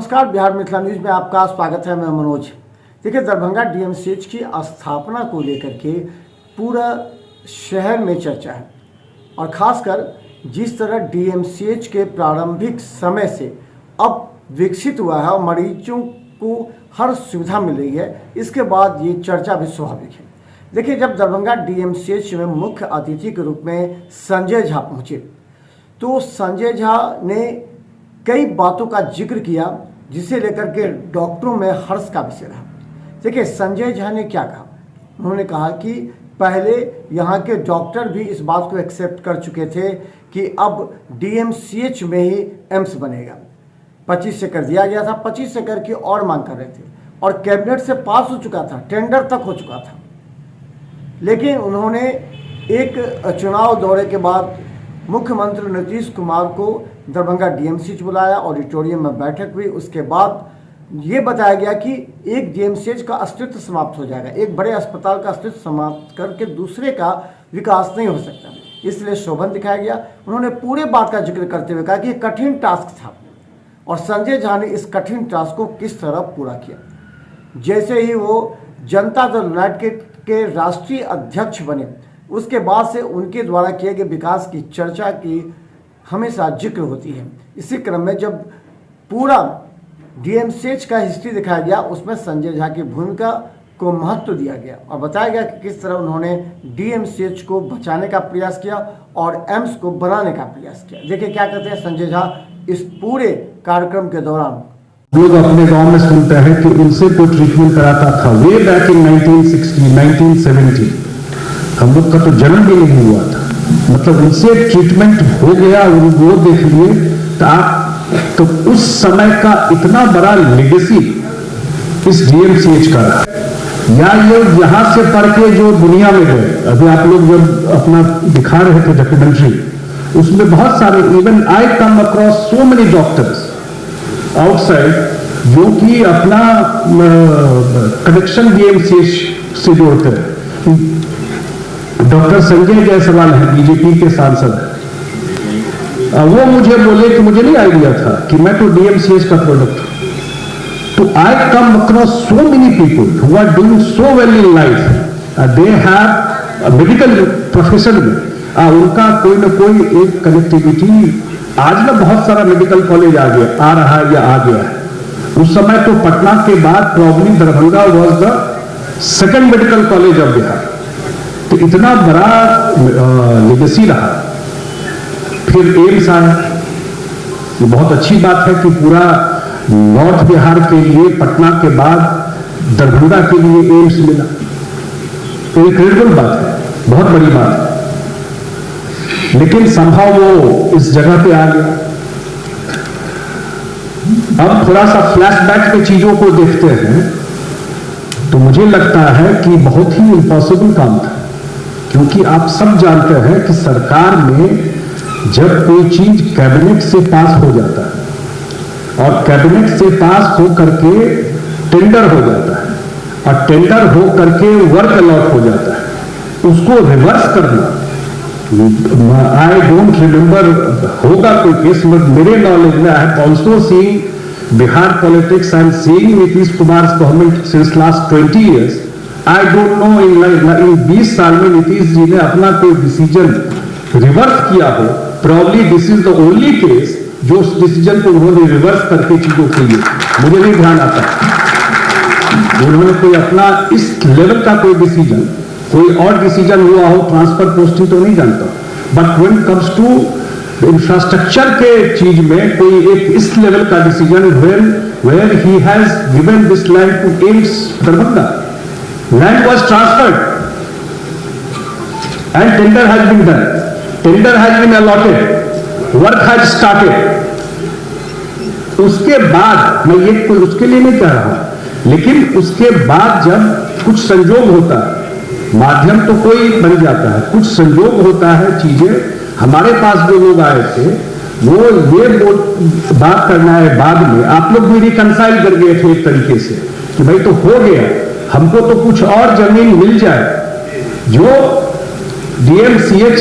नमस्कार, बिहार मिथिला न्यूज में आपका स्वागत है। मैं मनोज। देखिए, दरभंगा डीएमसीएच की स्थापना को लेकर के पूरा शहर में चर्चा है और खासकर जिस तरह डीएमसीएच के प्रारंभिक समय से अब विकसित हुआ है और मरीजों को हर सुविधा मिल रही है, इसके बाद ये चर्चा भी स्वाभाविक है। देखिए, जब दरभंगा डीएमसीएच में मुख्य अतिथि के रूप में संजय झा पहुँचे तो संजय झा ने कई बातों का जिक्र किया जिसे लेकर के डॉक्टरों में हर्ष का विषय रहा। देखिए, संजय झा ने क्या कहा। उन्होंने कहा कि पहले यहाँ के डॉक्टर भी इस बात को एक्सेप्ट कर चुके थे कि अब डीएमसीएच में ही एम्स बनेगा। 25 से कर दिया गया था, 25 से कर की और मांग कर रहे थे और कैबिनेट से पास हो चुका था, टेंडर तक हो चुका था। लेकिन उन्होंने एक चुनाव दौरे के बाद मुख्यमंत्री नीतीश कुमार को दरभंगा डीएमसीएच बुलाया, ऑडिटोरियम में बैठक हुई। उसके बाद ये बताया गया कि एक डीएमसीएच का अस्तित्व समाप्त हो जाएगा, एक बड़े अस्पताल का अस्तित्व समाप्त करके दूसरे का विकास नहीं हो सकता, इसलिए शोभन दिखाया गया। उन्होंने पूरे बात का जिक्र करते हुए कहा कि ये कठिन टास्क था और संजय झा ने इस कठिन टास्क को किस तरह पूरा किया। जैसे ही वो जनता दल यूनाइटेड के राष्ट्रीय अध्यक्ष बने, उसके बाद से उनके द्वारा किए गए विकास की चर्चा की हमेशा जिक्र होती है। इसी क्रम में जब पूरा डीएमसीएच का हिस्ट्री दिखाया गया, उसमें संजय झा की भूमिका को महत्व दिया गया और बताया गया कि किस तरह उन्होंने डीएमसीएच को बचाने का प्रयास किया और एम्स को बनाने का प्रयास किया। देखिए क्या कहते हैं संजय झा इस पूरे कार्यक्रम के दौरान। लोग अपने गांव में सुनते हैं कि उनसे कोई ट्रीटमेंट कराता था वे बैक इन 1960, 1970। हम लोग का तो जन्म भी नहीं हुआ था, मतलब उनसे ट्रीटमेंट हो गया, वो देख लिए तो उस समय का इतना बड़ा लेगेसी इस डीएमसीएच का रहा। या ये यहां से पढ़ के जो दुनिया में गए, अभी आप लोग जब अपना दिखा रहे थे डॉक्यूमेंट्री, उसमें बहुत सारे, even I come across so many doctors outside जो कि अपना कनेक्शन डीएमसीएच से जोड़ते हैं। डॉक्टर संजय जायसवाल है, बीजेपी के सांसद है, वो मुझे बोले कि मुझे नहीं आइडिया था कि मैं तो डीएमसीएच का प्रोडक्ट हूं। तो I come across so many people who are doing so well in life, they have medical profession में उनका कोई ना कोई एक कनेक्टिविटी। आज ना बहुत सारा मेडिकल कॉलेज आ रहा है या आ गया है। उस समय तो पटना के बाद problem Darbhanga was the second medical college of Bihar. तो इतना बड़ा लेगेसी रहा। फिर एम्स आया, ये बहुत अच्छी बात है कि पूरा नॉर्थ बिहार के लिए पटना के बाद दरभंगा के लिए एम्स मिला, तो इनक्रेडिबल बात है, बहुत बड़ी बात है। लेकिन संभव वो इस जगह पे आ गया। अब थोड़ा सा फ्लैशबैक में चीजों को देखते हैं तो मुझे लगता है कि बहुत ही इम्पॉसिबल काम था, क्योंकि आप सब जानते हैं कि सरकार में जब कोई चीज कैबिनेट से पास हो जाता है और कैबिनेट से पास हो करके टेंडर हो जाता है और टेंडर हो करके वर्क अलॉट हो जाता है, उसको रिवर्स करना, आई डोंट रिमेंबर होगा कोई केस, बट मेरे नॉलेज में I have also seen Bihar politics and seeing Nitish Kumar government since last 20 years। I don't know इन 20 साल में नीतीश जी ने अपना कोई डिसीजन रिवर्स किया हो। Probably this is the only case जो उस डिसीजन को उन्होंने रिवर्स करके चीजों के लिए, मुझे नहीं ध्यान आता उन्होंने कोई अपना इस लेवल का कोई डिसीजन, कोई और डिसीजन हुआ हो, ट्रांसफर पोस्टिंग तो नहीं जानता, but when comes to infrastructure के चीज में कोई एक इस लेवल का decision where he has given this land to AIIMS Darbhanga, land was transferred and tender has been done, tender has been allotted, work has started। उसके बाद मैं ये कोई उसके लिए नहीं कह रहा, लेकिन उसके बाद जब कुछ संजोग होता है, माध्यम तो कोई बन जाता है, कुछ संजोग होता है, चीजें हमारे पास जो लोग आए थे वो ये बात करना है, बाद में आप लोग भी रिकंसाइल कर गए थे एक तरीके से कि भाई तो हो गया, हमको तो कुछ और जमीन मिल जाए। जो डीएमसीएच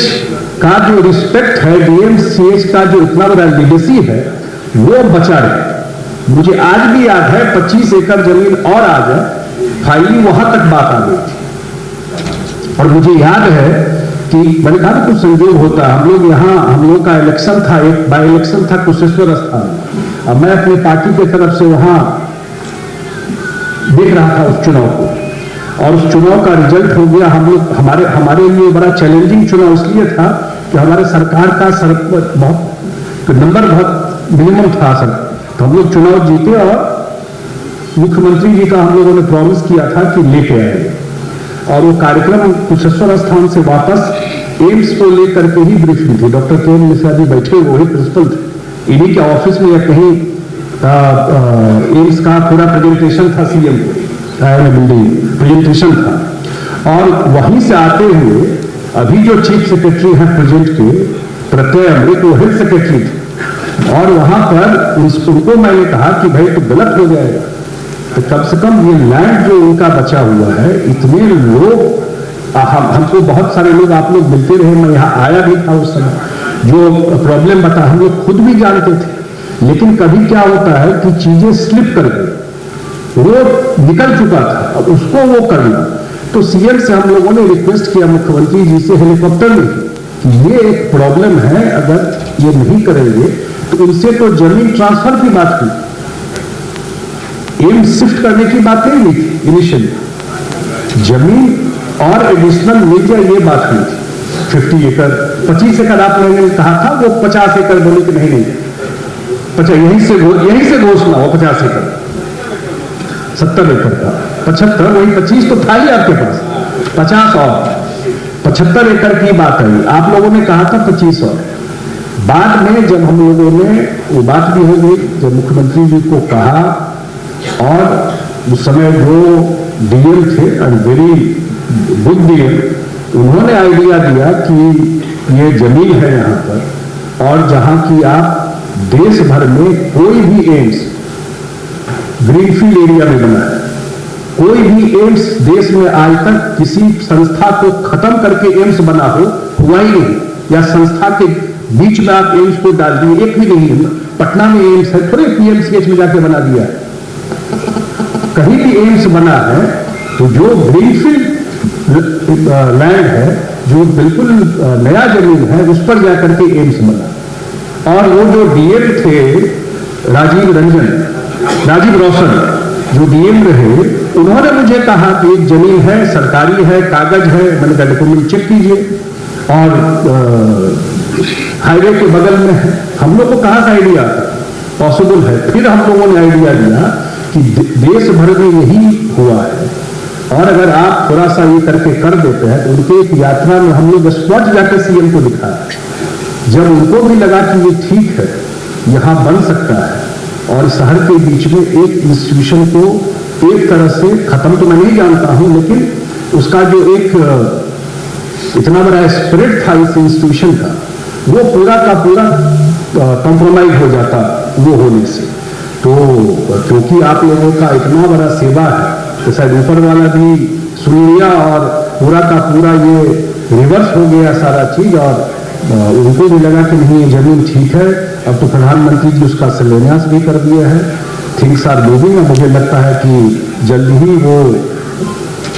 का जो रिस्पेक्ट है, डीएमसीएच का जो इतना बड़ा लेगेसी है, वो बचा रहे। मुझे आज भी याद है 25 एकड़ जमीन और आ जाए, फाइनली वहां तक बात आ गई थी। और मुझे याद है कि मैंने कहा कुछ संयोग होता, हम लोग का इलेक्शन था, एक बाई इलेक्शन था कुशेश्वर स्थान। अब मैं अपनी पार्टी की तरफ से वहां देख रहा था उस चुनाव को, और उस चुनाव का रिजल्ट हो गया। हम लोग हमारे लिए बड़ा चैलेंजिंग चुनाव इसलिए था कि हमारे सरकार का नंबर बहुत मिनिमम था सर। तो हम लोग चुनाव जीते और मुख्यमंत्री जी का हम लोगों ने प्रॉमिस किया था कि लेके आएंगे, और वो कार्यक्रम कुशेश्वर स्थान से वापस एम्स को लेकर के ही ब्रीफिंग थी। डॉक्टर के मिश्रा जी बैठे हुए प्रिंसिपल थे, इन्हीं के ऑफिस में या कहीं एम्स का पूरा प्रेजेंटेशन था, सीएम बिल्डिंग प्रेजेंटेशन था। और वहीं से आते हुए अभी जो चीफ सेक्रेटरी हैं प्रेजेंट के, प्रत्यय अमृत, वो हेल्थ सेक्रेटरी थे, और वहां पर उनको मैंने कहा कि भाई तो गलत हो जाएगा, तो कम से कम ये लैंड जो उनका बचा हुआ है, इतने लोग हमको बहुत सारे लोग आप लोग मिलते रहे, मैं यहाँ आया भी था उस समय, जो प्रॉब्लम बता हम लोग खुद भी जानते थे, लेकिन कभी क्या होता है कि चीजें स्लिप कर गई, वो निकल चुका था, अब उसको वो करना। तो सीएम से हम लोगों ने रिक्वेस्ट किया मुख्यमंत्री जी से हेलीकॉप्टर में कि ये एक प्रॉब्लम है, अगर ये नहीं करेंगे तो उनसे तो जमीन ट्रांसफर की बात की, एम्स शिफ्ट करने की बात नहीं हुई थी इनिशियली, जमीन और एडिशनल मिल जाए ये बात हुई थी। 50 एकड़ 25 एकड़ आप मैंने कहा था, वो 50 एकड़ बोले कि नहीं 50, यहीं से घोषणा हो 50 एकड़, 70 एकड़ का 75, वही 25 तो था ही आपके पास, 50 और 75 एकड़ की बात आई। आप लोगों ने कहा था 25 और बाद में जब हम लोगों ने, वो बात भी हो गई जब मुख्यमंत्री जी को कहा, और उस समय जो डीएम थे एंड वेरी गुड डीएम, उन्होंने आइडिया दिया कि ये जमीन है यहाँ पर, और जहाँ की आप देश भर में कोई भी एम्स ग्रीनफील्ड एरिया में बना है, कोई भी एम्स देश में आज तक किसी संस्था को खत्म करके एम्स बना हुआ ही नहीं, या संस्था के बीच में आप एम्स को डाल दिए, एक भी नहीं है। पटना में एम्स है, थोड़े पीएमसीएच में जाके बना दिया है, कहीं भी एम्स बना है। तो जो ग्रीनफील्ड लैंड है, जो बिल्कुल नया जमीन है, उस पर जाकर के एम्स बना। और वो जो डीएम थे राजीव रौशन, जो डीएम रहे, उन्होंने मुझे कहा कि एक जमीन है, सरकारी है, कागज है, मैंने कहा डॉक्यूमेंट चेक कीजिए, और हाईवे के बगल में है। हम लोग को कहाँ का आइडिया पॉसिबल है? फिर हम लोगों ने आइडिया दिया कि देश भर में यही हुआ है, और अगर आप थोड़ा सा ये करके कर देते हैं, तो उनके एक यात्रा में हम लोग स्पॉट जाकर सीएम को दिखाया। जब उनको भी लगा कि ये ठीक है, यहाँ बन सकता है, और शहर के बीच में एक इंस्टीट्यूशन को एक तरह से खत्म तो मैं नहीं जानता हूं, लेकिन उसका जो एक इतना बड़ा स्प्रेड था इस इंस्टीट्यूशन का, वो पूरा का पूरा कॉम्प्रोमाइज हो जाता वो होने से। तो क्योंकि आप लोगों का इतना बड़ा सेवा है, तो शायद ऊपर वाला भी सुन लिया, और पूरा का पूरा ये रिवर्स हो गया सारा चीज, और उनको भी लगा कि नहीं ये जमीन ठीक है। अब तो प्रधानमंत्री जी उसका शिलान्यास भी कर दिया है, थिंग्स आर मूविंग। मुझे लगता है कि जल्द ही वो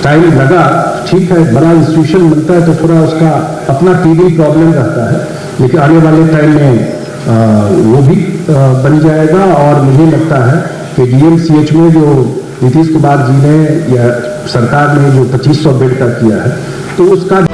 टाइम लगा, ठीक है, बड़ा इंस्टीट्यूशन बनता है तो थोड़ा उसका अपना टीवी प्रॉब्लम रहता है, लेकिन आने वाले टाइम में वो भी बन जाएगा। और मुझे लगता है कि डीएमसीएच में जो नीतीश कुमार जी ने या सरकार ने जो 2500 बेड का किया है, तो उसका